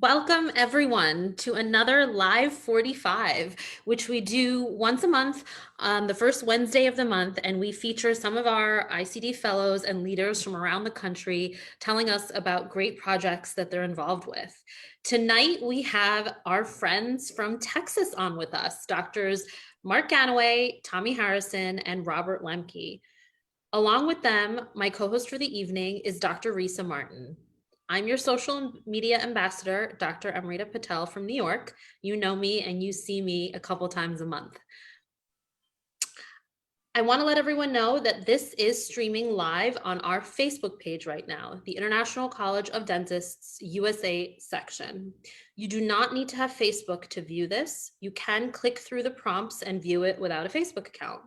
Welcome everyone to another Live 45, which we do once a month on the first Wednesday of the month, and we feature some of our ICD fellows and leaders from around the country telling us about great projects that they're involved with. Tonight, we have our friends from Texas on with us, Doctors Mark Ganaway, Tommy Harrison, and Robert Lemke. Along with them, my co-host for the evening is Dr. Risa Martin. I'm your social media ambassador, Dr. Amrita Patel from New York. You know me and you see me a couple times a month. I want to let everyone know that this is streaming live on our Facebook page right now, the International College of Dentists USA section. You do not need to have Facebook to view this. You can click through the prompts and view it without a Facebook account.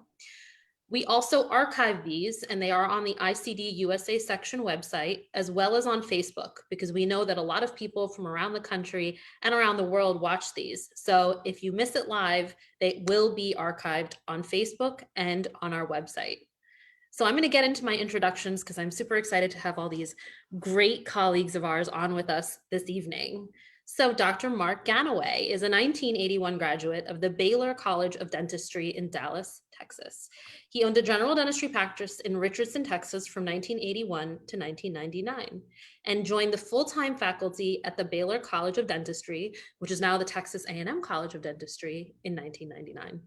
We also archive these, and they are on the ICD USA section website, as well as on Facebook, because we know that a lot of people from around the country and around the world watch these. So if you miss it live, they will be archived on Facebook and on our website. So I'm going to get into my introductions because I'm super excited to have all these great colleagues of ours on with us this evening. So Dr. Mark Ganaway is a 1981 graduate of the Baylor College of Dentistry in Dallas, Texas. He owned a general dentistry practice in Richardson, Texas from 1981 to 1999 and joined the full-time faculty at the Baylor College of Dentistry, which is now the Texas A&M College of Dentistry, in 1999.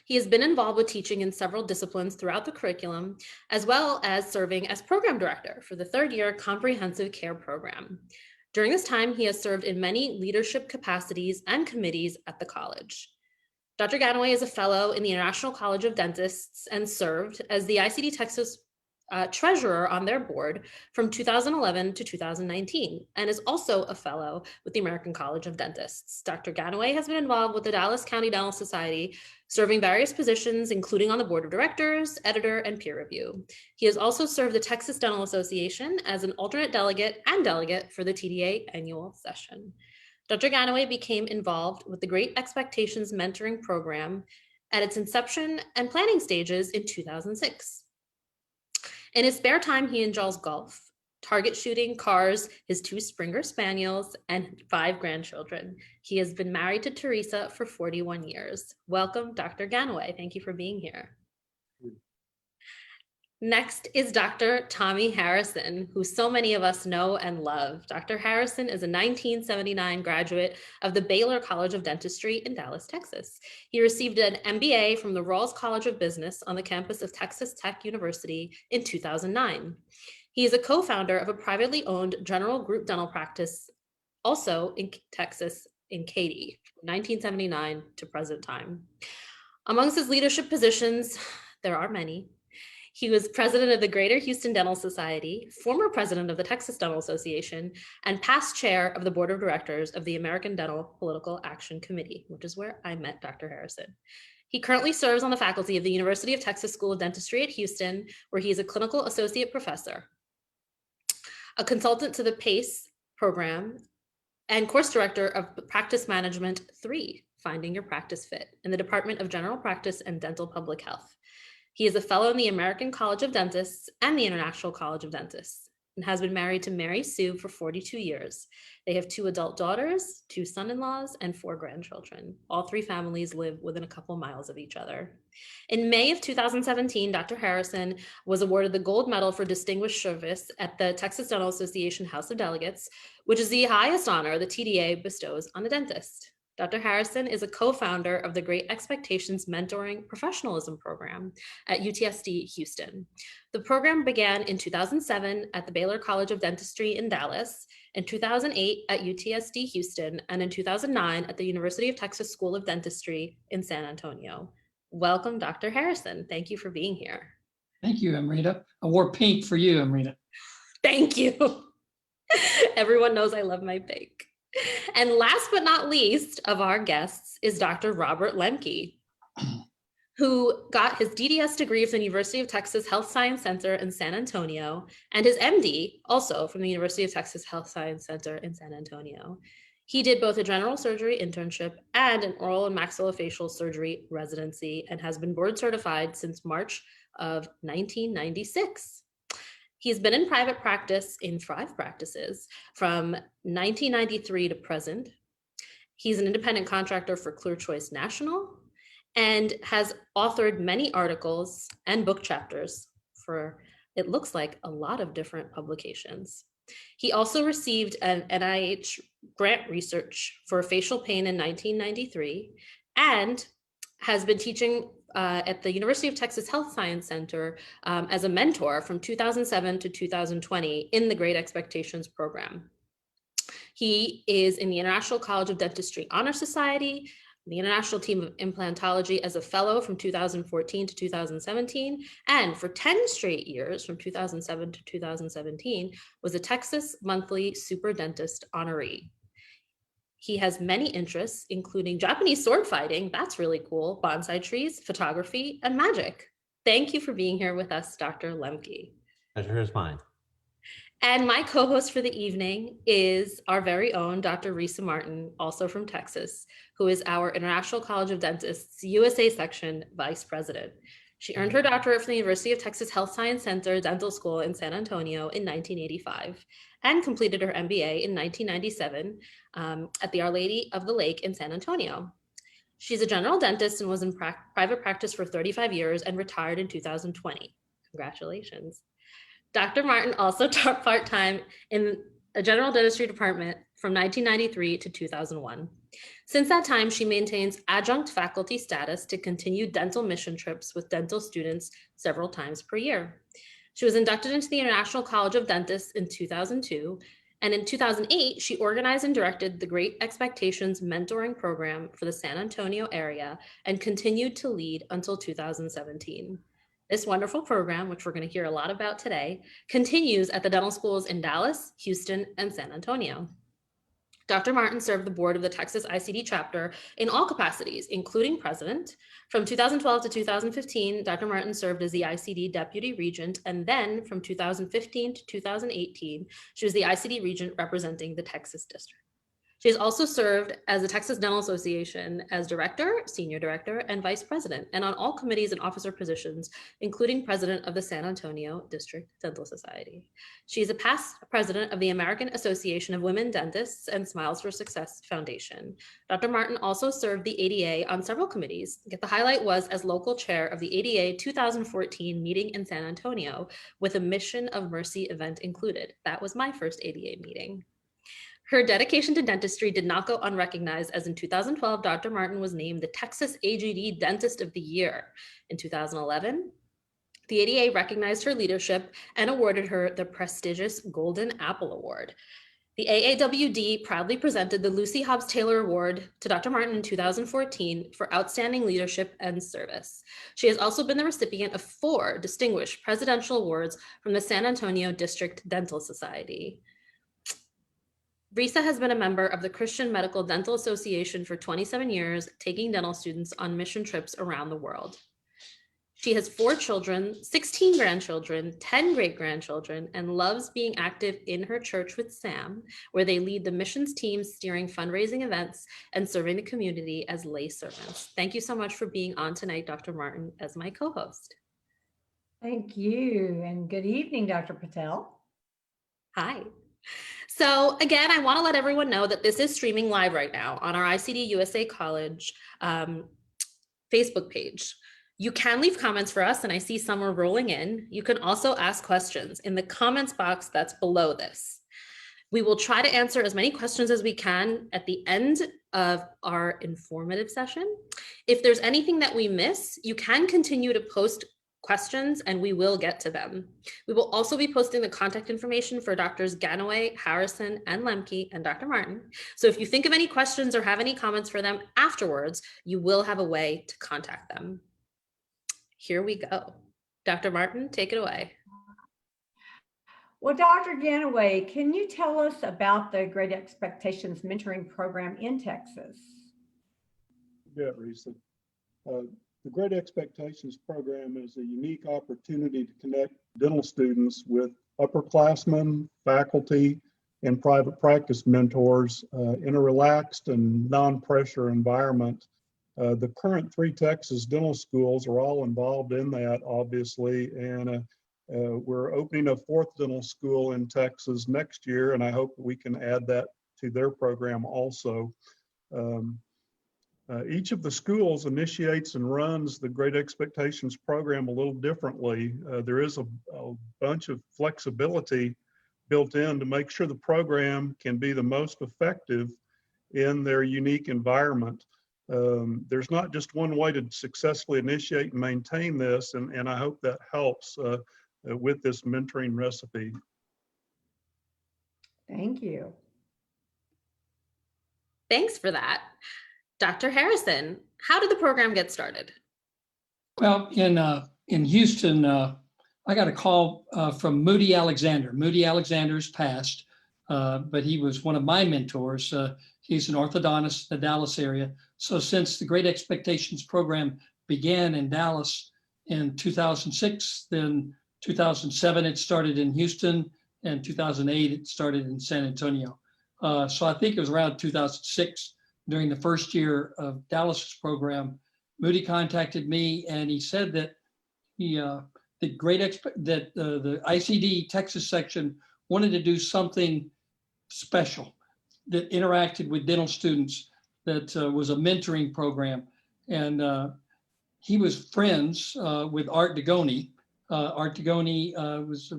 He has been involved with teaching in several disciplines throughout the curriculum, as well as serving as program director for the third-year comprehensive care program. During this time, he has served in many leadership capacities and committees at the college. Dr. Ganaway is a fellow in the International College of Dentists and served as the ICD Texas treasurer on their board from 2011 to 2019, and is also a fellow with the American College of Dentists. Dr. Ganaway has been involved with the Dallas County Dental Society, serving various positions, including on the board of directors, editor, and peer review. He has also served the Texas Dental Association as an alternate delegate and delegate for the TDA annual session. Dr. Ganaway became involved with the Great Expectations Mentoring Program at its inception and planning stages in 2006. In his spare time, he enjoys golf, target shooting, cars, his 2 Springer Spaniels, and 5 grandchildren. He has been married to Teresa for 41 years. Welcome, Dr. Ganaway. Thank you for being here. Next is Dr. Tommy Harrison, who so many of us know and love. Dr. Harrison is a 1979 graduate of the Baylor College of Dentistry in Dallas, Texas. He received an MBA from the Rawls College of Business on the campus of Texas Tech University in 2009. He is a co-founder of a privately owned general group dental practice, also in Texas, in Katy, from 1979 to present time. Amongst his leadership positions, there are many. He was president of the Greater Houston Dental Society, former president of the Texas Dental Association, and past chair of the board of directors of the American Dental Political Action Committee, which is where I met Dr. Harrison. He currently serves on the faculty of the University of Texas School of Dentistry at Houston, where he is a clinical associate professor, a consultant to the PACE program, and course director of Practice Management 3, Finding Your Practice Fit, in the Department of General Practice and Dental Public Health. He is a fellow in the American College of Dentists and the International College of Dentists, and has been married to Mary Sue for 42 years. They have 2 adult daughters, 2 son-in-laws, and 4 grandchildren. All 3 families live within a couple miles of each other. In May of 2017, Dr. Harrison was awarded the Gold Medal for Distinguished Service at the Texas Dental Association House of Delegates, which is the highest honor the TDA bestows on a dentist. Dr. Harrison is a co-founder of the Great Expectations Mentoring Professionalism Program at UTSD Houston. The program began in 2007 at the Baylor College of Dentistry in Dallas, in 2008 at UTSD Houston, and in 2009 at the University of Texas School of Dentistry in San Antonio. Welcome, Dr. Harrison. Thank you for being here. Thank you, Amrita. I wore pink for you, Amrita. Thank you. Everyone knows I love my pink. And last but not least of our guests is Dr. Robert Lemke, who got his DDS degree from the University of Texas Health Science Center in San Antonio, and his MD also from the University of Texas Health Science Center in San Antonio. He did both a general surgery internship and an oral and maxillofacial surgery residency, and has been board certified since March of 1996. He's been in private practice in 5 practices from 1993 to present. He's an independent contractor for Clear Choice National and has authored many articles and book chapters for, it looks like, a lot of different publications. He also received an NIH grant research for facial pain in 1993 and has been teaching at the University of Texas Health Science Center as a mentor from 2007 to 2020 in the Great Expectations program. He is in the International College of Dentistry Honor Society, the International Team of Implantology as a fellow from 2014 to 2017, and for 10 straight years from 2007 to 2017 was a Texas Monthly Super Dentist honoree. He has many interests, including Japanese sword fighting, that's really cool, bonsai trees, photography, and magic. Thank you for being here with us, Dr. Lemke. Pleasure is mine. And my co-host for the evening is our very own Dr. Risa Martin, also from Texas, who is our International College of Dentists USA Section Vice President. She earned her doctorate from the University of Texas Health Science Center Dental School in San Antonio in 1985 and completed her MBA in 1997 at the Our Lady of the Lake in San Antonio. She's a general dentist and was in private practice for 35 years and retired in 2020. Congratulations. Dr. Martin also taught part-time in a general dentistry department from 1993 to 2001. Since that time, she maintains adjunct faculty status to continue dental mission trips with dental students several times per year. She was inducted into the International College of Dentists in 2002, and in 2008, she organized and directed the Great Expectations mentoring program for the San Antonio area and continued to lead until 2017. This wonderful program, which we're going to hear a lot about today, continues at the dental schools in Dallas, Houston, and San Antonio. Dr. Martin served the board of the Texas ICD chapter in all capacities, including president. From 2012 to 2015, Dr. Martin served as the ICD deputy regent, and then from 2015 to 2018, she was the ICD regent representing the Texas district. She has also served as the Texas Dental Association as director, senior director, and vice president, and on all committees and officer positions, including president of the San Antonio District Dental Society. She is a past president of the American Association of Women Dentists and Smiles for Success Foundation. Dr. Martin also served the ADA on several committees, yet the highlight was as local chair of the ADA 2014 meeting in San Antonio with a Mission of Mercy event included. That was my first ADA meeting. Her dedication to dentistry did not go unrecognized, as in 2012, Dr. Martin was named the Texas AGD Dentist of the Year. In 2011, the ADA recognized her leadership and awarded her the prestigious Golden Apple Award. The AAWD proudly presented the Lucy Hobbs Taylor Award to Dr. Martin in 2014 for outstanding leadership and service. She has also been the recipient of 4 distinguished presidential awards from the San Antonio District Dental Society. Risa has been a member of the Christian Medical Dental Association for 27 years, taking dental students on mission trips around the world. She has 4 children, 16 grandchildren, 10 great-grandchildren, and loves being active in her church with Sam, where they lead the missions team steering fundraising events and serving the community as lay servants. Thank you so much for being on tonight, Dr. Martin, as my co-host. Thank you, and good evening, Dr. Patel. Hi. So again, I want to let everyone know that this is streaming live right now on our ICD USA College Facebook page. You can leave comments for us, and I see some are rolling in. You can also ask questions in the comments box that's below this. We will try to answer as many questions as we can at the end of our informative session. If there's anything that we miss, you can continue to post questions and we will get to them. We will also be posting the contact information for Drs. Ganaway, Harrison, and Lemke, and Dr. Martin. So if you think of any questions or have any comments for them afterwards, you will have a way to contact them. Here we go. Dr. Martin, take it away. Well, Dr. Ganaway, can you tell us about the Great Expectations mentoring program in Texas? Yeah, Risa. The Great Expectations program is a unique opportunity to connect dental students with upperclassmen, faculty, and private practice mentors in a relaxed and non-pressure environment. The current 3 Texas dental schools are all involved in that, obviously, and We're opening a fourth dental school in Texas next year, and I hope we can add that to their program also. Each of the schools initiates and runs the Great Expectations program a little differently. There is a bunch of flexibility built in to make sure the program can be the most effective in their unique environment. There's not just one way to successfully initiate and maintain this, and I hope that helps with this mentoring recipe. Thank you. Thanks for that. Dr. Harrison, how did the program get started? Well, in Houston, I got a call from Moody Alexander. Moody Alexander's passed, but he was one of my mentors. He's an orthodontist in the Dallas area. So since the Great Expectations program began in Dallas in 2006, then 2007 it started in Houston, and 2008 it started in San Antonio. So I think it was around 2006, during the first year of Dallas's program, Moody contacted me and he said that the ICD Texas section wanted to do something special that interacted with dental students, that was a mentoring program. And he was friends with Art Degoni. Art Degoni was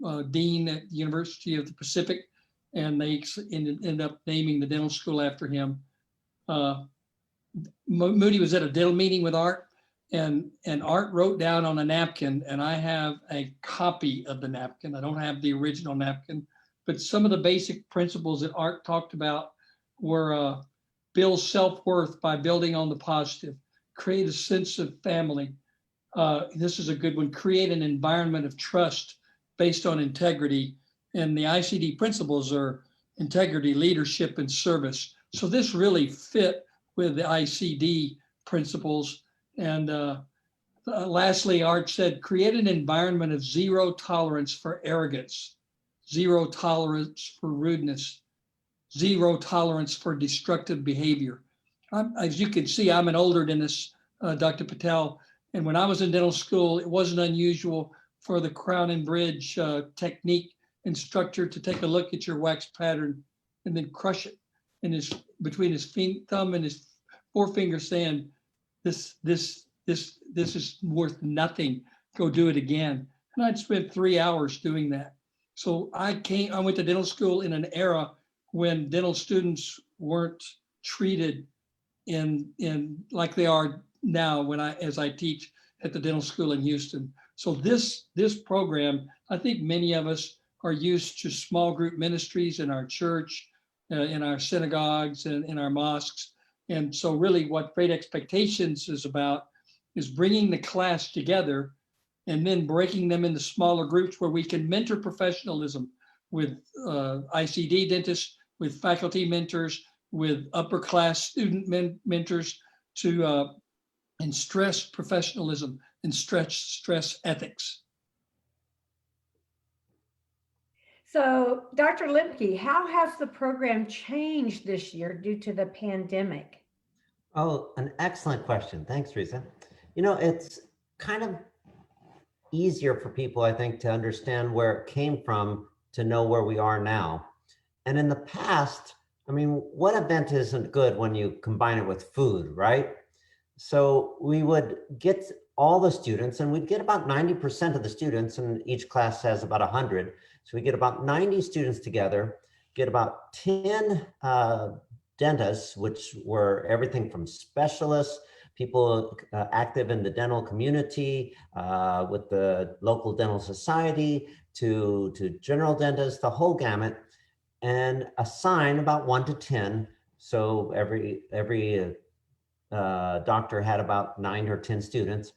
a dean at the University of the Pacific, and they ended up naming the dental school after him. Moody was at a dental meeting with Art, and Art wrote down on a napkin, and I have a copy of the napkin. I don't have the original napkin, but some of the basic principles that Art talked about were build self-worth by building on the positive, create a sense of family. This is a good one, create an environment of trust based on integrity. And the ICD principles are integrity, leadership, and service. So this really fit with the ICD principles. And lastly, Art said, create an environment of zero tolerance for arrogance, zero tolerance for rudeness, zero tolerance for destructive behavior. As you can see, I'm an older dentist, Dr. Patel. And when I was in dental school, it wasn't unusual for the crown and bridge technique instructor to take a look at your wax pattern and then crush it between his thumb and his forefinger, saying, this is worth nothing. Go do it again. And I'd spent 3 hours doing that. So I went to dental school in an era when dental students weren't treated in like they are now as I teach at the dental school in Houston. So this program, I think many of us are used to small group ministries in our church, in our synagogues, and in our mosques. And so really what Great Expectations is about is bringing the class together and then breaking them into smaller groups where we can mentor professionalism with ICD dentists, with faculty mentors, with upper class student mentors to and stress professionalism and stress ethics. So, Dr. Lipke, how has the program changed this year due to the pandemic? Oh, an excellent question. Thanks, Teresa. You know, it's kind of easier for people, I think, to understand where it came from to know where we are now. And in the past, I mean, what event isn't good when you combine it with food, right? So we would get all the students, and we'd get about 90% of the students, and each class has about 100. So we get about 90 students together, get about 10 dentists, which were everything from specialists, people active in the dental community, with the local dental society, to general dentists, the whole gamut, and assign about 1 to 10. So every doctor had about 9 or 10 students.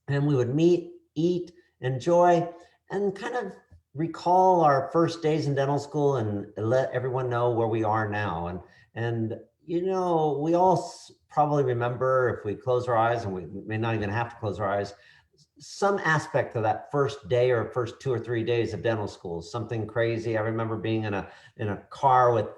And we would meet, eat, enjoy, and kind of recall our first days in dental school and let everyone know where we are now. And you know, we all probably remember, if we close our eyes, and we may not even have to close our eyes, some aspect of that first day or first 2 or 3 days of dental school, something crazy. I remember being in a car with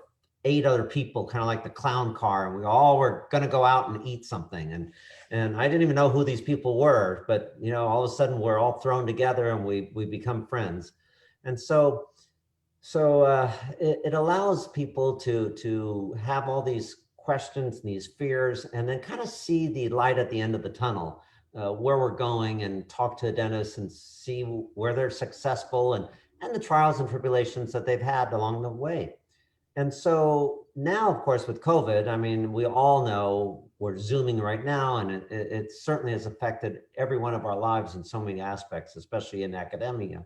8 other people, kind of like the clown car, and we all were going to go out and eat something. And I didn't even know who these people were, but you know, all of a sudden we're all thrown together and we become friends. And so it allows people to have all these questions and these fears, and then kind of see the light at the end of the tunnel, where we're going, and talk to a dentist and see where they're successful, and the trials and tribulations that they've had along the way. And so now, of course, with COVID, I mean, we all know we're Zooming right now, and it certainly has affected every one of our lives in so many aspects, especially in academia.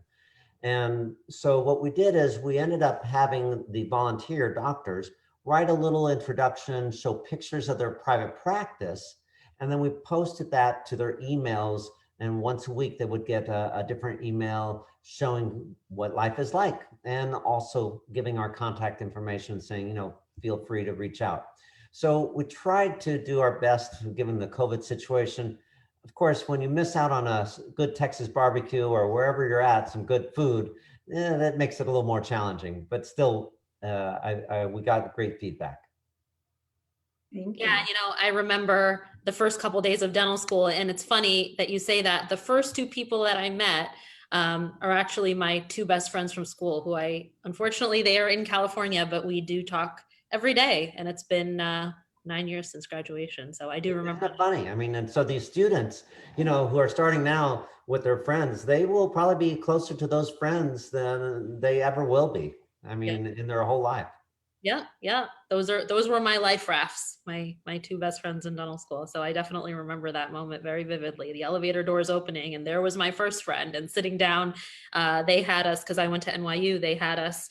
And so what we did is we ended up having the volunteer doctors write a little introduction, show pictures of their private practice, and then we posted that to their emails. And once a week, they would get a different email showing what life is like, and also giving our contact information, saying, you know, feel free to reach out. So we tried to do our best given the COVID situation. Of course, when you miss out on a good Texas barbecue or wherever you're at, some good food, that makes it a little more challenging, but still, we got great feedback. Thank you. Yeah, you know, I remember the first couple days of dental school, and it's funny that you say that. The first 2 people that I met are actually my 2 best friends from school, who unfortunately, they are in California, but we do talk every day, and it's been 9 years since graduation. So I do remember. Isn't that funny? I mean, and so these students, you know, who are starting now with their friends, they will probably be closer to those friends than they ever will be. I mean, in their whole life. Yeah, yeah. Those were my life rafts, my 2 best friends in dental school. So I definitely remember that moment very vividly. The elevator doors opening, and there was my first friend, and sitting down, they had us, because I went to NYU, they had us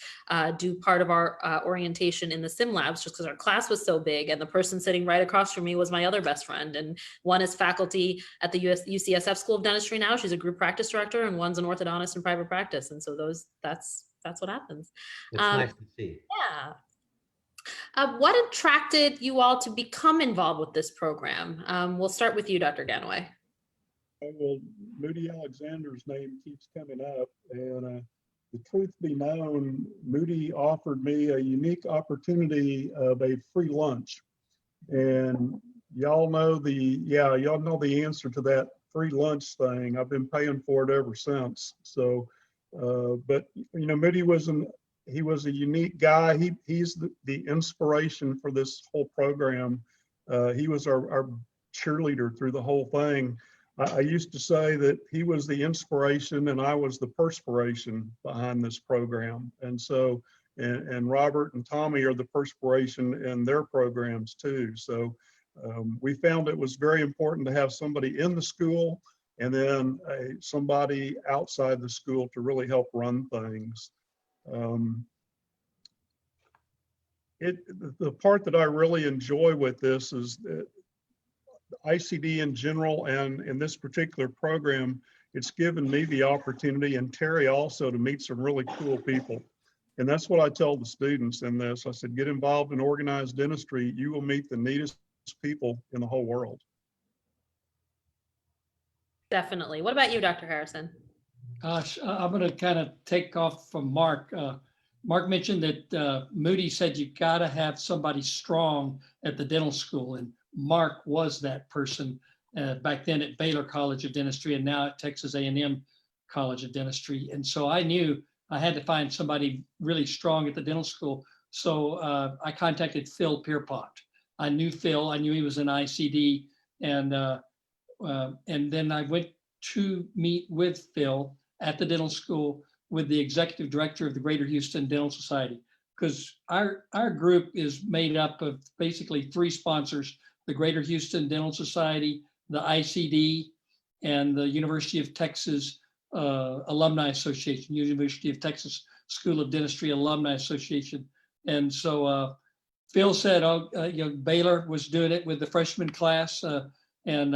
do part of our orientation in the sim labs, just because our class was so big, and the person sitting right across from me was my other best friend. And one is faculty at the UCSF School of Dentistry now. She's a group practice director, and one's an orthodontist in private practice. And so that's what happens. It's nice to see. Yeah. What attracted you all to become involved with this program? We'll start with you, Dr. Ganaway. Well, Moody Alexander's name keeps coming up, and the truth be known, Moody offered me a unique opportunity of a free lunch, and y'all know the answer to that free lunch thing. I've been paying for it ever since. So, but you know, Moody he was a unique guy. He's the inspiration for this whole program. He was our cheerleader through the whole thing. I used to say that he was the inspiration and I was the perspiration behind this program. And so, and Robert and Tommy are the perspiration in their programs too. So we found it was very important to have somebody in the school and then somebody outside the school to really help run things. The part that I really enjoy with this is that ICD in general, and in this particular program, it's given me the opportunity, and Terry also, to meet some really cool people. And that's what I tell the students in this. I said, get involved in organized dentistry. You will meet the neatest people in the whole world. Definitely. What about you, Dr. Harrison? Gosh, I'm going to kind of take off from Mark. Mark mentioned that Moody said you got to have somebody strong at the dental school, and Mark was that person back then at Baylor College of Dentistry and now at Texas A&M College of Dentistry. And so I knew I had to find somebody really strong at the dental school. So I contacted Phil Pierpont. I knew Phil. I knew he was an ICD, and then I went to meet with Phil at the dental school with the executive director of the Greater Houston Dental Society, because our group is made up of basically 3 sponsors: the Greater Houston Dental Society, the ICD, and the University of Texas Alumni Association, University of Texas School of Dentistry Alumni Association. And so Phil said, Baylor was doing it with the freshman class, and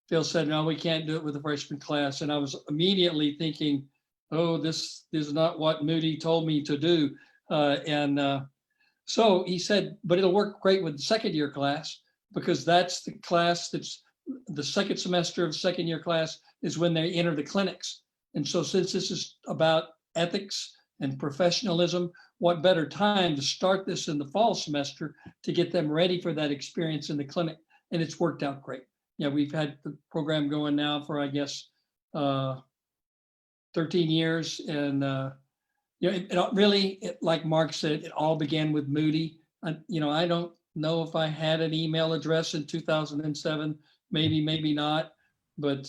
Phil said, no, we can't do it with the freshman class. And I was immediately thinking, oh, this is not what Moody told me to do. So he said, but it'll work great with the second year class, because that's the class that's the second semester of second year class is when they enter the clinics. And so since this is about ethics and professionalism, what better time to start this in the fall semester to get them ready for that experience in the clinic. And it's worked out great. Yeah, we've had the program going now for, I guess, 13 years. And, it really, like Mark said, it all began with Moody. I don't know if I had an email address in 2007, maybe not. But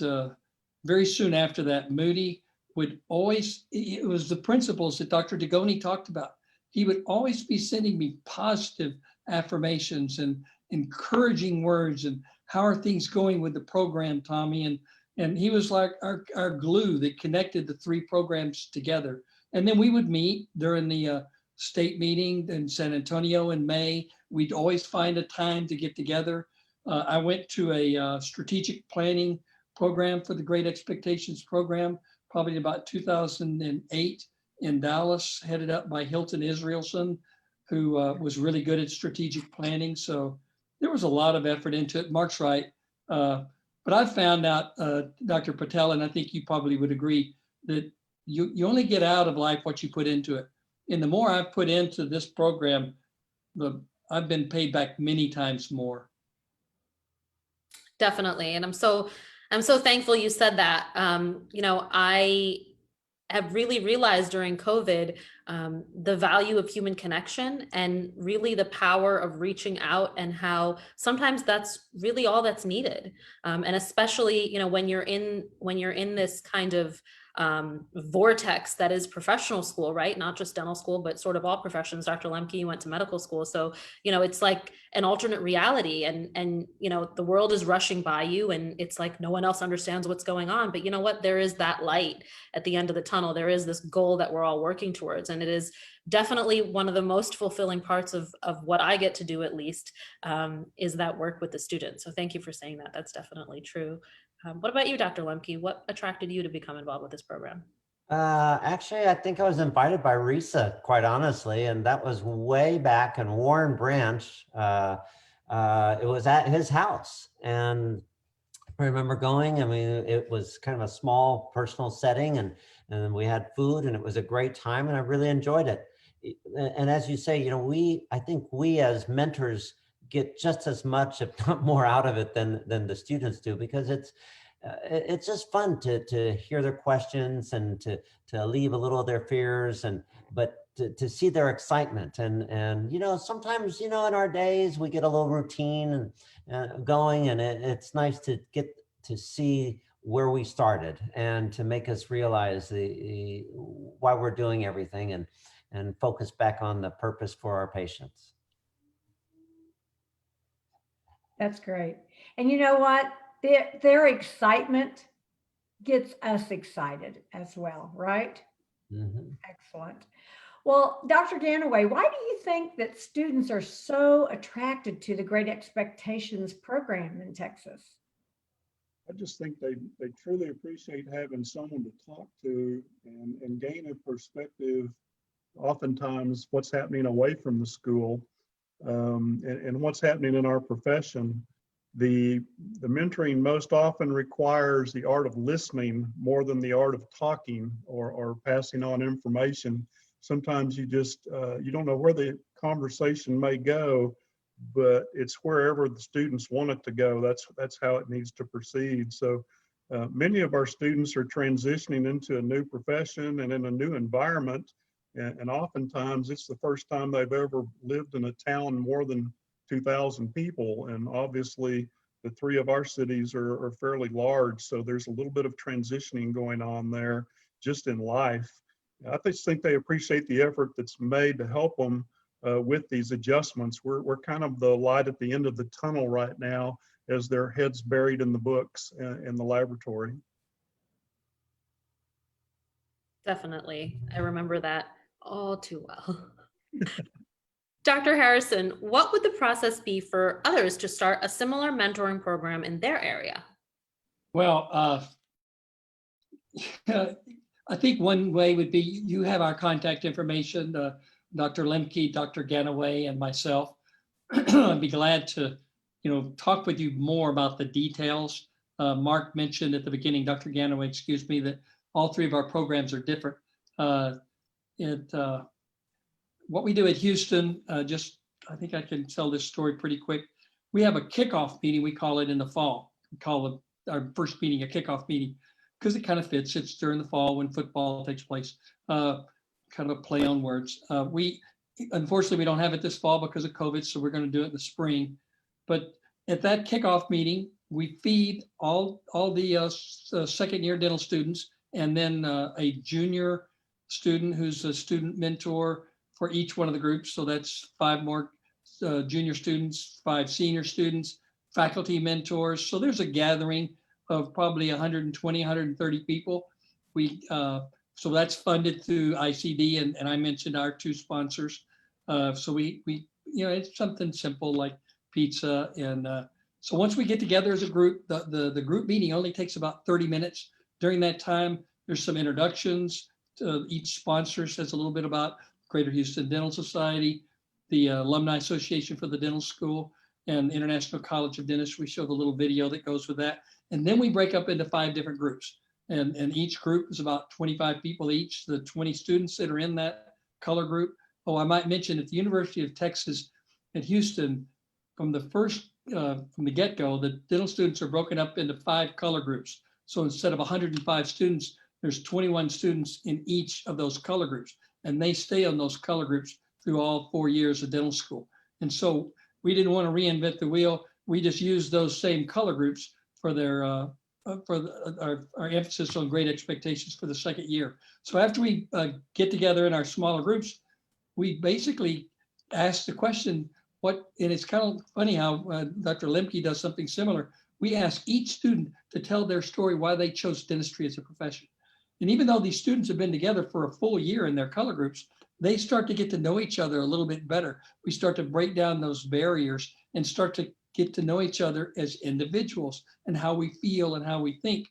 very soon after that, Moody would always, it was the principles that Dr. Degoni talked about. He would always be sending me positive affirmations and encouraging words and how are things going with the program, Tommy? And he was like our glue that connected the three programs together. And then we would meet during the state meeting in San Antonio in May. We'd always find a time to get together. I went to a strategic planning program for the Great Expectations program, probably about 2008 in Dallas, headed up by Hilton Israelson, who was really good at strategic planning. So there was a lot of effort into it. Mark's right. But I've found out, Dr. Patel, and I think you probably would agree, that you only get out of life what you put into it. And the more I've put into this program, I've been paid back many times more. Definitely. And I'm so thankful you said that. I have really realized during COVID the value of human connection and really the power of reaching out, and how sometimes that's really all that's needed. And especially, when you're in this kind of vortex that is professional school, right? Not just dental school, but sort of all professions. Dr. Lemke, you went to medical school. So, it's like an alternate reality, and the world is rushing by you, and it's like no one else understands what's going on. But you know what? There is that light at the end of the tunnel. There is this goal that we're all working towards. And it is definitely one of the most fulfilling parts of what I get to do, at least, is that work with the students. So thank you for saying that. That's definitely true. What about you, Dr. Lemke? What attracted you to become involved with this program? Actually, I think I was invited by Risa, quite honestly, and that was way back in Warren Branch. It was at his house, and I remember going. I mean, it was kind of a small personal setting, and we had food, and it was a great time, and I really enjoyed it. And as you say, I think we as mentors get just as much, if not more, out of it than the students do, because it's just fun to hear their questions and to alleviate a little of their fears, but to see their excitement, and sometimes in our days we get a little routine and going, and it's nice to get to see where we started and to make us realize why we're doing everything, and focus back on the purpose for our patients. That's great. And you know what? Their excitement gets us excited as well, right? Mm-hmm. Excellent. Well, Dr. Ganaway, why do you think that students are so attracted to the Great Expectations program in Texas? I just think they truly appreciate having someone to talk to and gain a perspective, oftentimes what's happening away from the school, and what's happening in our profession. The mentoring most often requires the art of listening more than the art of talking or passing on information. Sometimes you just, you don't know where the conversation may go, but it's wherever the students want it to go. That's how it needs to proceed. So many of our students are transitioning into a new profession and in a new environment. And oftentimes it's the first time they've ever lived in a town more than 2,000 people. And obviously the three of our cities are fairly large. So there's a little bit of transitioning going on there just in life. I just think they appreciate the effort that's made to help them with these adjustments. We're kind of the light at the end of the tunnel right now as their heads buried in the books in the laboratory. Definitely. I remember that all too well. Dr. Harrison, what would the process be for others to start a similar mentoring program in their area? Well, I think one way would be you have our contact information, Dr. Lemke, Dr. Ganaway, and myself. I'd be glad to, talk with you more about the details. Mark mentioned at the beginning, Dr. Ganaway, excuse me, that all three of our programs are different. what we do at Houston, I think I can tell this story pretty quick. We have a kickoff meeting, we call it in the fall. We call it our first meeting a kickoff meeting because it kind of fits. It's during the fall when football takes place. Kind of a play on words. Unfortunately, we don't have it this fall because of COVID, so we're going to do it in the spring. But at that kickoff meeting, we feed all the second year dental students, and then a junior student who's a student mentor for each one of the groups. So that's 5 more junior students, 5 senior students, faculty mentors. So there's a gathering of probably 120, 130 people. So that's funded through ICD, and I mentioned our 2 sponsors. So we it's something simple like pizza. And so once we get together as a group, the group meeting only takes about 30 minutes. During that time, there's some introductions. Each sponsor says a little bit about Greater Houston Dental Society, the Alumni Association for the Dental School, and International College of Dentists. We show the little video that goes with that. And then we break up into 5 different groups. And each group is about 25 people each, the 20 students that are in that color group. Oh, I might mention at the University of Texas at Houston, from the get-go, the dental students are broken up into 5 color groups. So instead of 105 students, there's 21 students in each of those color groups, and they stay on those color groups through all 4 years of dental school. And so we didn't want to reinvent the wheel. We just used those same color groups for their our emphasis on great expectations for the second year. So after we get together in our smaller groups, we basically ask the question, and it's kind of funny how Dr. Lemke does something similar. We ask each student to tell their story why they chose dentistry as a profession. And even though these students have been together for a full year in their color groups, they start to get to know each other a little bit better. We start to break down those barriers and start to get to know each other as individuals and how we feel and how we think.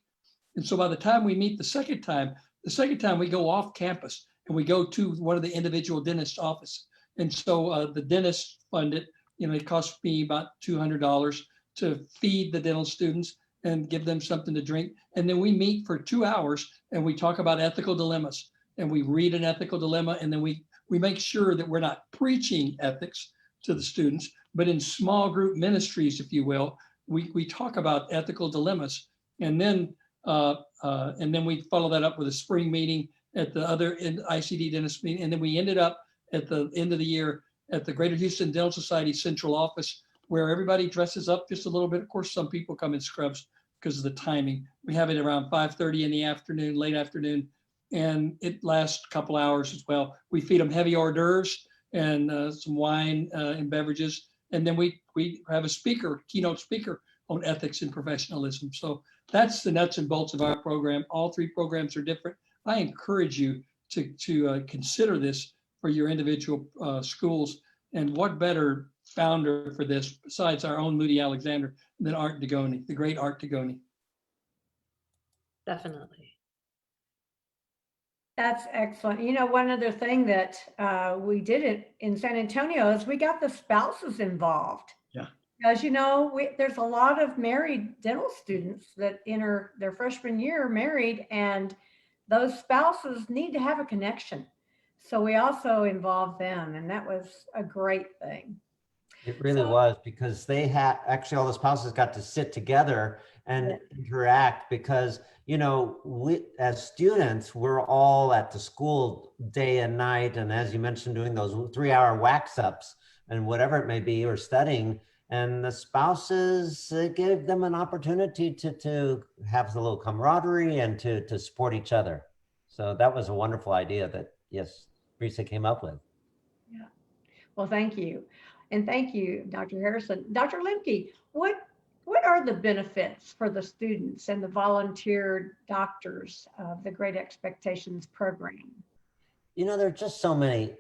And so by the time we meet the second time we go off campus and we go to one of the individual dentist offices. And so the dentist fund it, it costs me about $200 to feed the dental students and give them something to drink. And then we meet for 2 hours and we talk about ethical dilemmas, and we read an ethical dilemma, and then we make sure that we're not preaching ethics to the students, but in small group ministries, if you will, we talk about ethical dilemmas. And then we follow that up with a spring meeting at the other ICD dentist meeting. And then we ended up at the end of the year at the Greater Houston Dental Society Central Office, where everybody dresses up just a little bit. Of course, some people come in scrubs because of the timing. We have it around 5:30 in the afternoon, late afternoon, and it lasts a couple hours as well. We feed them heavy hors d'oeuvres and some wine and beverages. And then we have a keynote speaker on ethics and professionalism. So that's the nuts and bolts of our program. All 3 programs are different. I encourage you to consider this for your individual schools. And what better founder for this besides our own Moody Alexander than Art Degoni, the great Art Degoni. Definitely. That's excellent. One other thing that we did in San Antonio is we got the spouses involved. Yeah. Because, there's a lot of married dental students that enter their freshman year married, and those spouses need to have a connection. So we also involved them, and that was a great thing. It really was, because they had actually all the spouses got to sit together and interact, because we as students, we're all at the school day and night, and as you mentioned, doing those 3-hour wax ups and whatever it may be, or studying, and the spouses, it gave them an opportunity to have a little camaraderie and to support each other. So that was a wonderful idea that, yes, Risa came up with. Yeah. Well, thank you. And thank you, Dr. Harrison. Dr. Lemke, what are the benefits for the students and the volunteer doctors of the Great Expectations program? There are just so many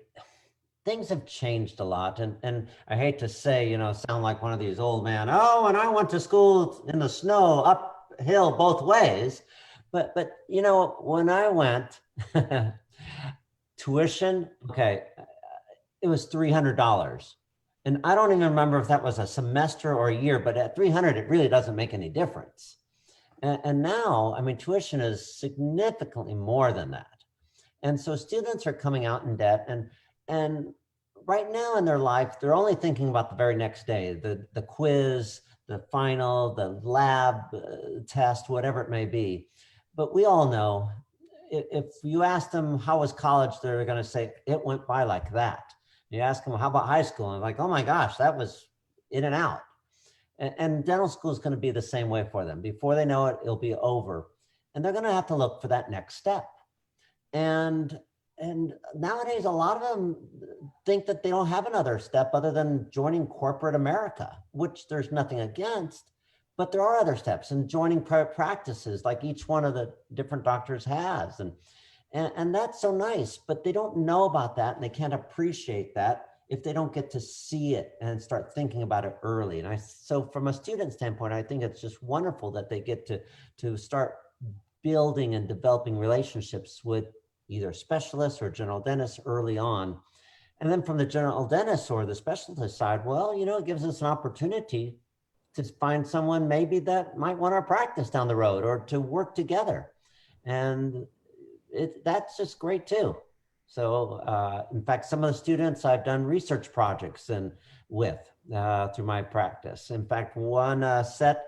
things have changed a lot. And I hate to say, sound like one of these old men, oh, and I went to school in the snow uphill both ways. But when I went, tuition, okay, it was $300. And I don't even remember if that was a semester or a year, but at $300, it really doesn't make any difference. And now, tuition is significantly more than that. And so students are coming out in debt, and right now in their life, they're only thinking about the very next day, the quiz, the final, the lab test, whatever it may be. But we all know if you ask them, how was college? They're going to say, it went by like that. You ask them, how about high school? And like, oh my gosh, that was in and out. And dental school is going to be the same way for them. Before they know it, it'll be over. And they're going to have to look for that next step. And nowadays, a lot of them think that they don't have another step other than joining corporate America, which there's nothing against, but there are other steps, and joining private practices like each one of the different doctors has. And that's so nice, but they don't know about that, and they can't appreciate that if they don't get to see it and start thinking about it early. And so from a student standpoint, I think it's just wonderful that they get to start building and developing relationships with either specialists or general dentists early on. And then from the general dentist or the specialist side, well, you know, it gives us an opportunity to find someone maybe that might want our practice down the road or to work together. And that's just great too. So in fact, some of the students I've done research projects with through my practice. In fact, one set,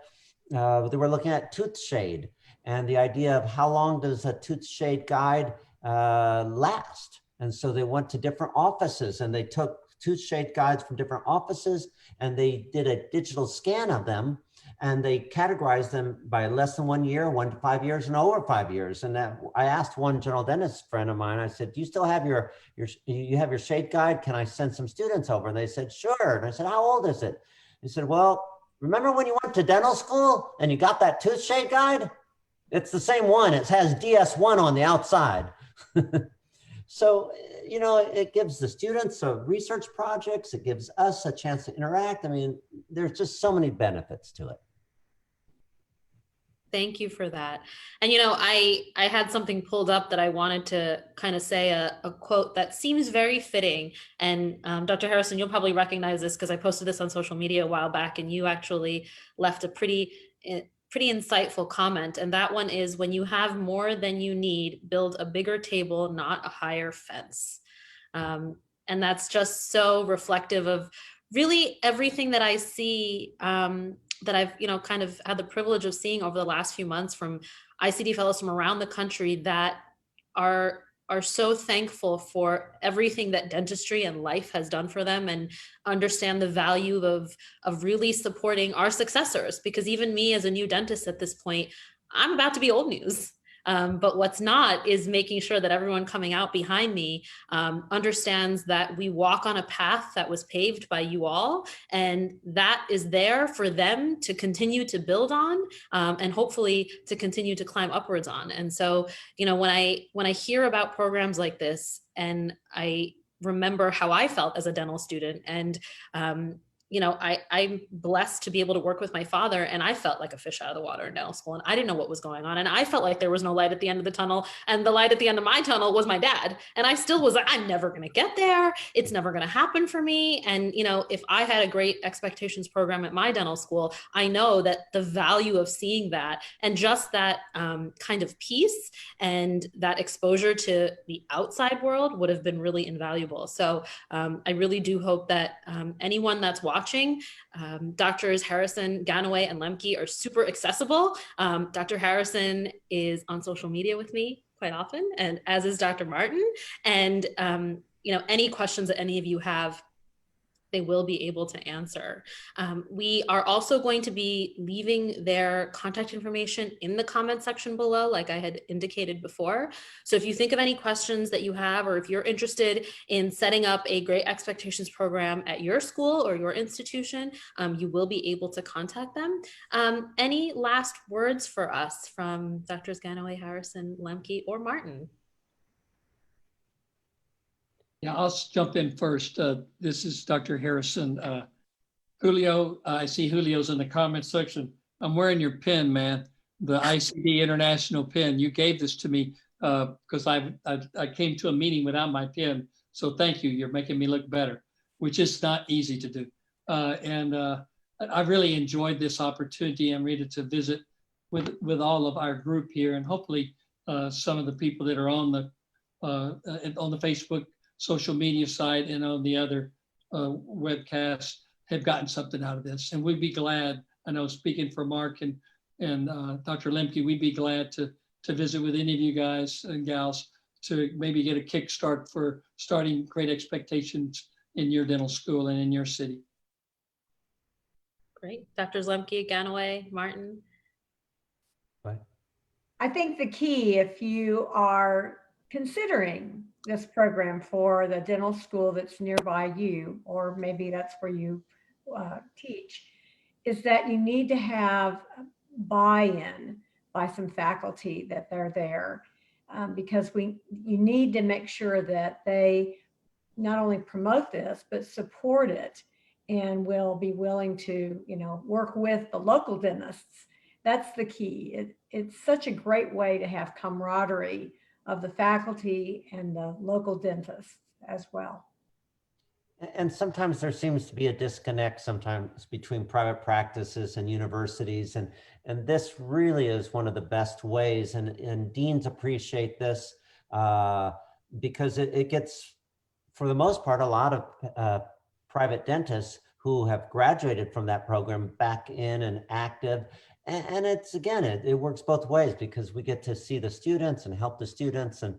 they were looking at tooth shade and the idea of how long does a tooth shade guide last. And so they went to different offices and they took tooth shade guides from different offices and they did a digital scan of them and they categorized them by less than 1 year, 1 to 5 years, and over 5 years. And I asked one general dentist friend of mine, I said, do you still have your shade guide? Can I send some students over? And they said, sure. And I said, how old is it? He said, well, remember when you went to dental school and you got that tooth shade guide? It's the same one. It has DS1 on the outside. So, you know, it gives the students research projects. It gives us a chance to interact. I mean, there's just so many benefits to it. Thank you for that. And, you know, I had something pulled up that I wanted to kind of say a quote that seems very fitting. And Dr. Harrison, you'll probably recognize this because I posted this on social media a while back and you actually left a pretty insightful comment. And that one is, when you have more than you need, build a bigger table, not a higher fence. And that's just so reflective of really everything that I see, that I've, you know, kind of had the privilege of seeing over the last few months from ICD fellows from around the country that are so thankful for everything that dentistry and life has done for them and understand the value of really supporting our successors. Because even me as a new dentist at this point, I'm about to be old news. But what's not is making sure that everyone coming out behind me understands that we walk on a path that was paved by you all, and that is there for them to continue to build on, and hopefully to continue to climb upwards on. And so, you know, when I hear about programs like this, and I remember how I felt as a dental student, and you know, I'm blessed to be able to work with my father, and I felt like a fish out of the water in dental school, and I didn't know what was going on, and I felt like there was no light at the end of the tunnel, and the light at the end of my tunnel was my dad, and I still was like, I'm never going to get there, it's never going to happen for me. And you know, if I had a great expectations program at my dental school, I know that the value of seeing that and just that kind of peace and that exposure to the outside world would have been really invaluable. So I really do hope that anyone that's watching, Drs. Harrison, Ganaway, and Lemke are super accessible. Dr. Harrison is on social media with me quite often, and as is Dr. Martin. And you know, any questions that any of you have, they will be able to answer. We are also going to be leaving their contact information in the comment section below, like I had indicated before. So if you think of any questions that you have, or if you're interested in setting up a Great Expectations program at your school or your institution, you will be able to contact them. Any last words for us from Drs. Ganaway, Harrison, Lemke, or Martin? Yeah, I'll jump in first. This is Dr. Harrison. Julio, I see Julio's in the comment section. I'm wearing your pin, man, the ICD International pin. You gave this to me because I came to a meeting without my pin. So thank you. You're making me look better, which is not easy to do. I really enjoyed this opportunity, Amrita, to visit with all of our group here, and hopefully some of the people that are on the Facebook social media side and on the other webcast have gotten something out of this. And we'd be glad, I know speaking for Mark and Dr. Lemke, we'd be glad to visit with any of you guys and gals to maybe get a kickstart for starting Great Expectations in your dental school and in your city. Great. Drs. Lemke, Ganaway, Martin. I think the key, if you are considering this program for the dental school that's nearby you, or maybe that's where you teach, is that you need to have buy-in by some faculty that they're there, because you need to make sure that they not only promote this, but support it and will be willing to, work with the local dentists. That's the key. It's such a great way to have camaraderie of the faculty and the local dentists as well. And sometimes there seems to be a disconnect sometimes between private practices and universities. And this really is one of the best ways. And deans appreciate this because it gets, for the most part, a lot of private dentists who have graduated from that program back in and active. And it's, again, it works both ways because we get to see the students and help the students. And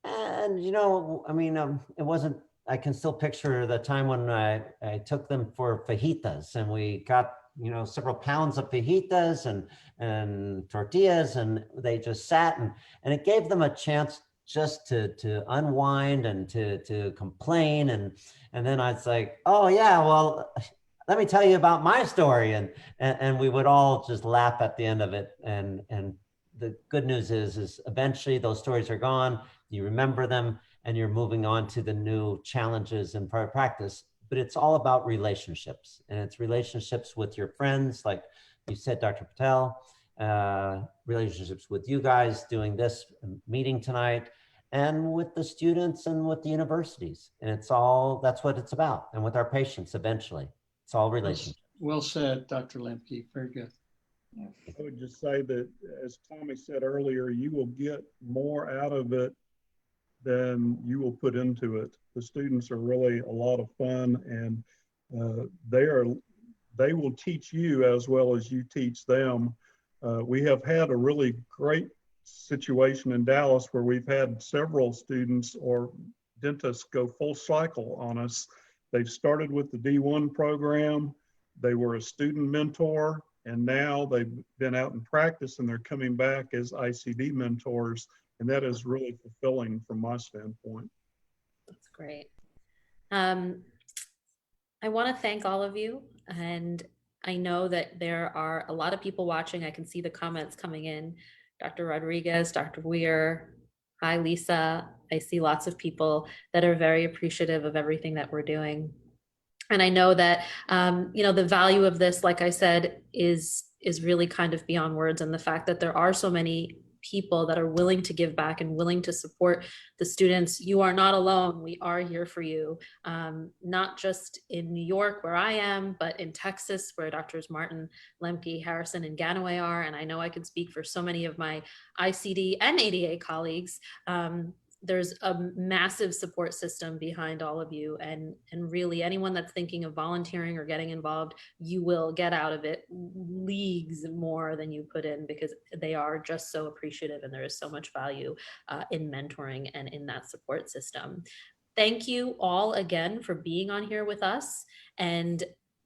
it wasn't, I can still picture the time when I took them for fajitas and we got, several pounds of fajitas and tortillas, and they just sat and it gave them a chance just to unwind and to complain. And then I was like, oh yeah, well, let me tell you about my story. And we would all just laugh at the end of it. And the good news is eventually those stories are gone. You remember them and you're moving on to the new challenges in private practice. But it's all about relationships, and it's relationships with your friends, like you said, Dr. Patel, relationships with you guys doing this meeting tonight, and with the students and with the universities. And that's what it's about. And with our patients, eventually, it's all relationships. Well said, Dr. Lemke. Very good. I would just say that, as Tommy said earlier, you will get more out of it than you will put into it. The students are really a lot of fun, and they will teach you as well as you teach them. We have had a really great situation in Dallas where we've had several students or dentists go full cycle on us. They've started with the D1 program, they were a student mentor, and now they've been out in practice and they're coming back as ICD mentors. And that is really fulfilling from my standpoint. That's great. I want to thank all of you. And I know that there are a lot of people watching. I can see the comments coming in. Dr. Rodriguez, Dr. Weir, hi, Lisa. I see lots of people that are very appreciative of everything that we're doing. And I know that, the value of this, like I said, is really kind of beyond words. And the fact that there are so many people that are willing to give back and willing to support the students. You are not alone. We are here for you, not just in New York where I am, but in Texas where Drs. Martin, Lemke, Harrison, and Ganaway are. And I know I can speak for so many of my ICD and ADA colleagues. There's a massive support system behind all of you, and really anyone that's thinking of volunteering or getting involved, you will get out of it leagues more than you put in, because they are just so appreciative, and there is so much value in mentoring and in that support system. Thank you all again for being on here with us, and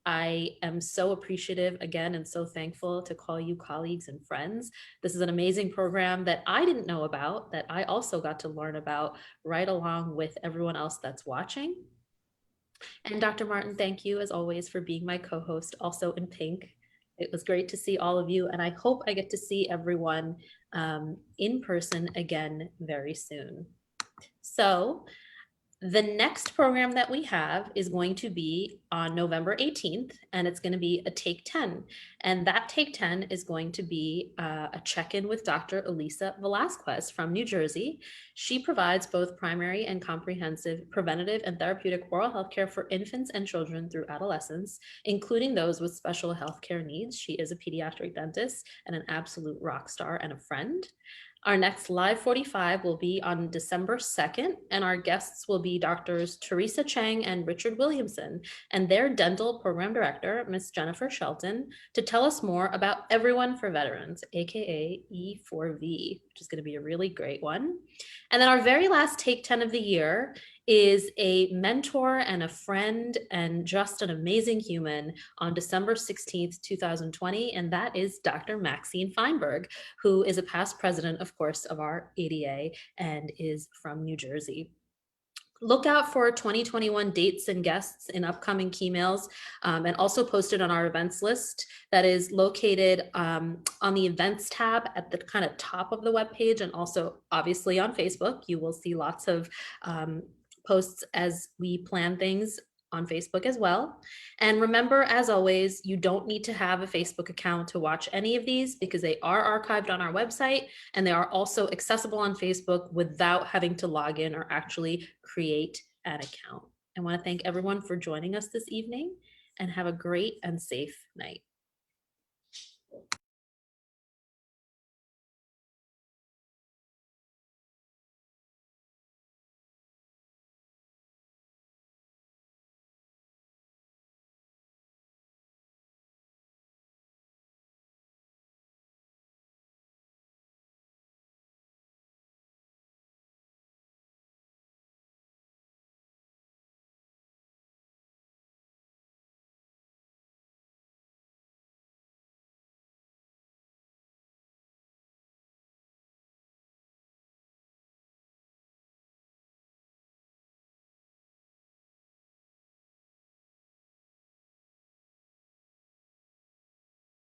I am so appreciative again and so thankful to call you colleagues and friends. This is an amazing program that I didn't know about, that I also got to learn about right along with everyone else that's watching. And Dr. Martin, thank you as always for being my co-host, also in pink. It was great to see all of you, and I hope I get to see everyone in person again very soon. So, the next program that we have is going to be on November 18th, and it's going to be a Take 10. And that Take 10 is going to be a check-in with Dr. Elisa Velasquez from New Jersey. She provides both primary and comprehensive preventative and therapeutic oral health care for infants and children through adolescence, including those with special health care needs. She is a pediatric dentist and an absolute rock star and a friend. Our next Live 45 will be on December 2nd, and our guests will be Doctors Teresa Chang and Richard Williamson, and their dental program director, Ms. Jennifer Shelton, to tell us more about Everyone for Veterans, aka E4V, which is going to be a really great one. And then our very last Take 10 of the year is a mentor and a friend and just an amazing human on December 16th, 2020, and that is Dr. Maxine Feinberg, who is a past president, of course, of our ADA and is from New Jersey. Look out for 2021 dates and guests in upcoming emails, and also posted on our events list that is located on the events tab at the kind of top of the webpage, and also obviously on Facebook. You will see lots of posts as we plan things on Facebook as well. And remember, as always, you don't need to have a Facebook account to watch any of these because they are archived on our website, and they are also accessible on Facebook without having to log in or actually create an account. I want to thank everyone for joining us this evening, and have a great and safe night.